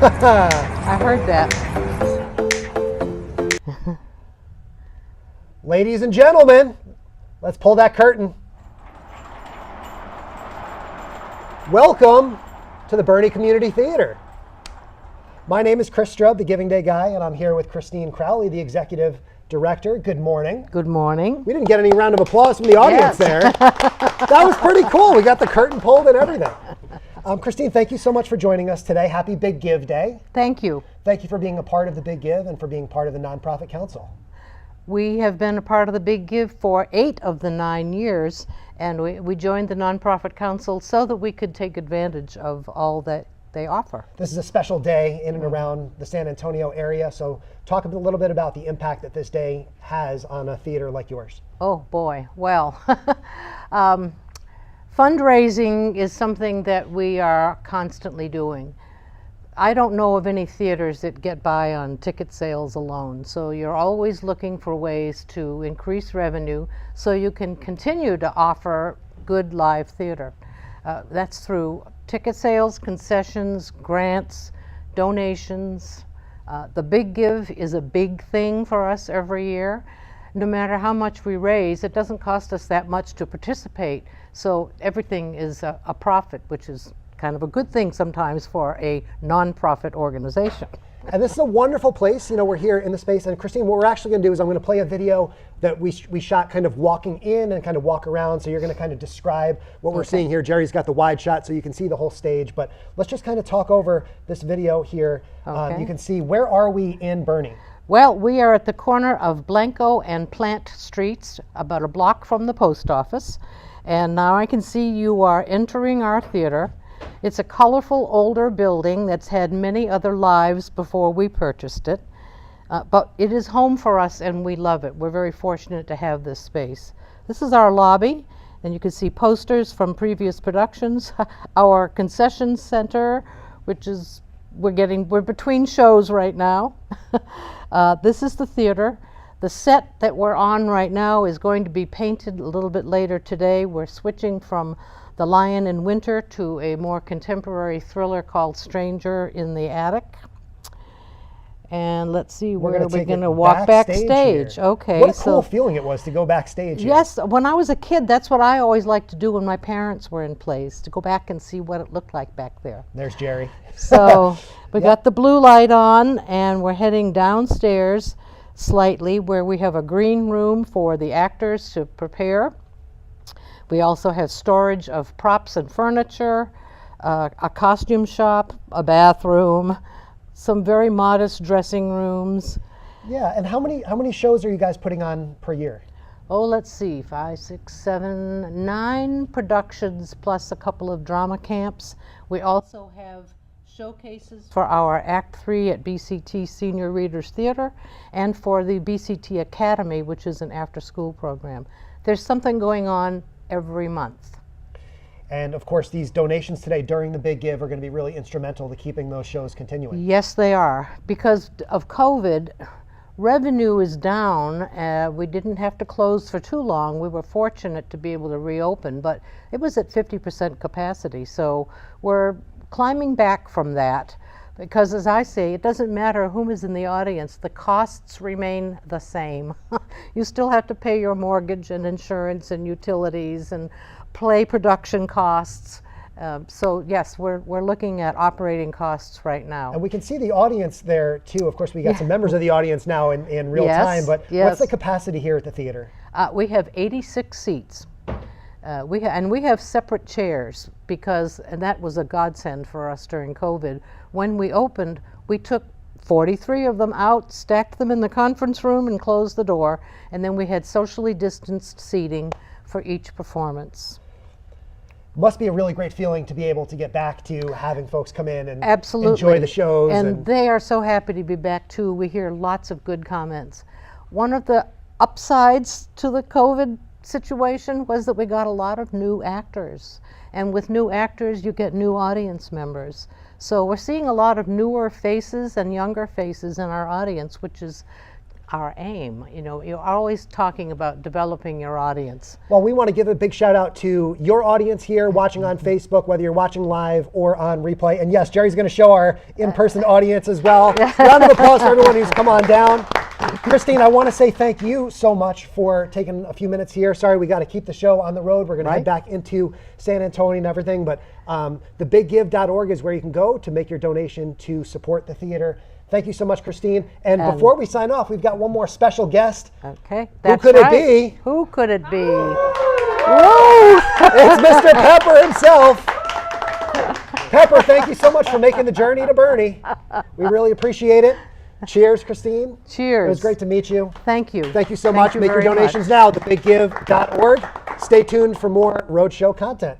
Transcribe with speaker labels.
Speaker 1: I heard that.
Speaker 2: Ladies and gentlemen, let's pull that curtain. Welcome to the Boerne Community Theater. My name is Chris Strub, the Giving Day guy, and I'm here with Christine Crowley, the executive director. Good morning.
Speaker 1: Good morning.
Speaker 2: We didn't get any round of applause from the audience there. That was pretty cool. We got the curtain pulled and everything. Christine, thank you so much for joining us today. Happy Big Give Day.
Speaker 1: Thank you.
Speaker 2: Thank you for being a part of the Big Give and for being part of the Nonprofit Council.
Speaker 1: We have been a part of the Big Give for 8 of the 9 years, and we joined the Nonprofit Council so that we could take advantage of all that they offer.
Speaker 2: This is a special day in and around the San Antonio area, so talk a little bit about the impact that this day has on a theater like yours.
Speaker 1: Oh boy, well, fundraising is something that we are constantly doing. I don't know of any theaters that get by on ticket sales alone, so you're always looking for ways to increase revenue so you can continue to offer good live theater. That's through ticket sales, concessions, grants, donations. The Big Give is a big thing for us every year. No matter how much we raise, it doesn't cost us that much to participate, so everything is a profit, which is kind of a good thing sometimes for a nonprofit organization.
Speaker 2: And this is a wonderful place. You know, we're here in the space, and Christine, what we're actually going to do is I'm going to play a video that we shot kind of walking in and kind of walk around, so you're going to kind of describe what we're seeing here. Jerry's got the wide shot so you can see the whole stage, but let's just kind of talk over this video here. You can see, where are we in Boerne?
Speaker 1: Well, we are at the corner of Blanco and Plant Streets, about a block from the post office. And now I can see you are entering our theater. It's a colorful older building that's had many other lives before we purchased it. But it is home for us and we love it. We're very fortunate to have this space. This is our lobby, and you can see posters from previous productions. Our concession center, which is, we're between shows right now. This is the theater. The set that we're on right now is going to be painted a little bit later today. We're switching from The Lion in Winter to a more contemporary thriller called Stranger in the Attic. And let's see, where are we going to walk backstage? Okay.
Speaker 2: What a cool feeling it was to go backstage here.
Speaker 1: Yes, when I was a kid, that's what I always liked to do when my parents were in plays, to go back and see what it looked like back there.
Speaker 2: There's Jerry.
Speaker 1: So we got the blue light on, and we're heading downstairs slightly, where we have a green room for the actors to prepare. We also have storage of props and furniture, a costume shop, a bathroom, some very modest dressing rooms.
Speaker 2: Yeah, and how many shows are you guys putting on per year?
Speaker 1: Oh, let's see, 5, 6, 7, 9 productions plus a couple of drama camps. We also have showcases for our Act 3 at BCT Senior Readers Theater and for the BCT Academy, which is an after-school program. There's something going on every month.
Speaker 2: And of course, these donations today during the Big Give are going to be really instrumental to keeping those shows continuing.
Speaker 1: Yes, they are. Because of COVID, revenue is down. We didn't have to close for too long. We were fortunate to be able to reopen, but it was at 50% capacity. So we're climbing back from that. Because as I say, it doesn't matter whom is in the audience, the costs remain the same. You still have to pay your mortgage and insurance and utilities and play production costs. So yes, we're looking at operating costs right now.
Speaker 2: And we can see the audience there too. Of course, we got some members of the audience now in real time, but what's the capacity here at the theater?
Speaker 1: We have 86 seats. We have separate chairs and that was a godsend for us during COVID. When we opened, we took 43 of them out, stacked them in the conference room and closed the door, and then we had socially distanced seating for each performance.
Speaker 2: Must be a really great feeling to be able to get back to having folks come in and
Speaker 1: Absolutely.
Speaker 2: Enjoy the shows.
Speaker 1: And they are so happy to be back too. We hear lots of good comments. One of the upsides to the COVID situation was that we got a lot of new actors. And with new actors, you get new audience members. So we're seeing a lot of newer faces and younger faces in our audience, which is our aim. You know, you're always talking about developing your audience.
Speaker 2: Well, we want to give a big shout out to your audience here watching on Facebook, whether you're watching live or on replay. And yes, Jerry's going to show our in-person audience as well. Round of applause for everyone who's come on down. Christine, I want to say thank you so much for taking a few minutes here. Sorry, we got to keep the show on the road. We're going to head back into San Antonio and everything. But thebiggive.org is where you can go to make your donation to support the theater. Thank you so much, Christine. And before we sign off, we've got one more special guest.
Speaker 1: Okay, that's
Speaker 2: Who could
Speaker 1: right.
Speaker 2: it be?
Speaker 1: Who could it be?
Speaker 2: Woo! It's Mr. Pepper himself. Pepper, thank you so much for making the journey to Boerne. We really appreciate it. Cheers, Christine.
Speaker 1: Cheers.
Speaker 2: It was great to meet you.
Speaker 1: Thank you.
Speaker 2: Thank you so
Speaker 1: Thank
Speaker 2: much.
Speaker 1: you
Speaker 2: Make your
Speaker 1: very
Speaker 2: donations
Speaker 1: much.
Speaker 2: now at thebiggive.org. Stay tuned for more Roadshow content.